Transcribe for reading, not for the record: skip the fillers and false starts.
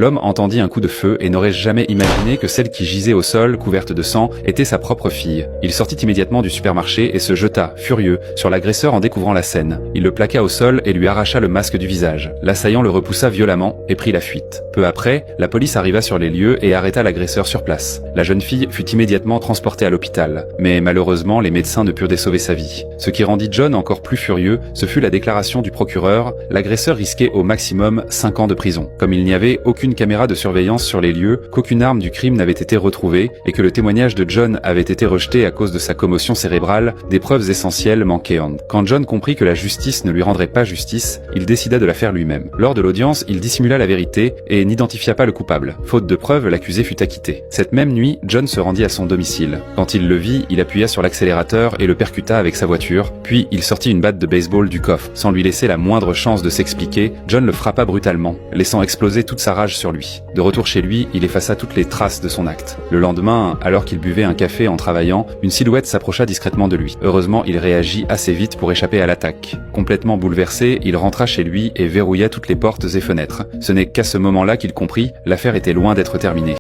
L'homme entendit un coup de feu et n'aurait jamais imaginé que celle qui gisait au sol, couverte de sang, était sa propre fille. Il sortit immédiatement du supermarché et se jeta, furieux, sur l'agresseur en découvrant la scène. Il le plaqua au sol et lui arracha le masque du visage. L'assaillant le repoussa violemment et prit la fuite. Peu après, la police arriva sur les lieux et arrêta l'agresseur sur place. La jeune fille fut immédiatement transportée à l'hôpital. Mais malheureusement, les médecins ne purent sauver sa vie. Ce qui rendit John encore plus furieux, ce fut la déclaration du procureur. L'agresseur risquait au maximum 5 ans de prison. Comme il n'y avait aucune caméra de surveillance sur les lieux, qu'aucune arme du crime n'avait été retrouvée et que le témoignage de John avait été rejeté à cause de sa commotion cérébrale, des preuves essentielles manquaient. Quand John comprit que la justice ne lui rendrait pas justice, il décida de la faire lui-même. Lors de l'audience, il dissimula la vérité et n'identifia pas le coupable. Faute de preuves, l'accusé fut acquitté. Cette même nuit, John se rendit à son domicile. Quand il le vit, il appuya sur l'accélérateur et le percuta avec sa voiture, puis il sortit une batte de baseball du coffre. Sans lui laisser la moindre chance de s'expliquer, John le frappa brutalement, laissant exploser toute sa rage sur lui. De retour chez lui, il effaça toutes les traces de son acte. Le lendemain, alors qu'il buvait un café en travaillant, une silhouette s'approcha discrètement de lui. Heureusement, il réagit assez vite pour échapper à l'attaque. Complètement bouleversé, il rentra chez lui et verrouilla toutes les portes et fenêtres. Ce n'est qu'à ce moment-là qu'il comprit, l'affaire était loin d'être terminée.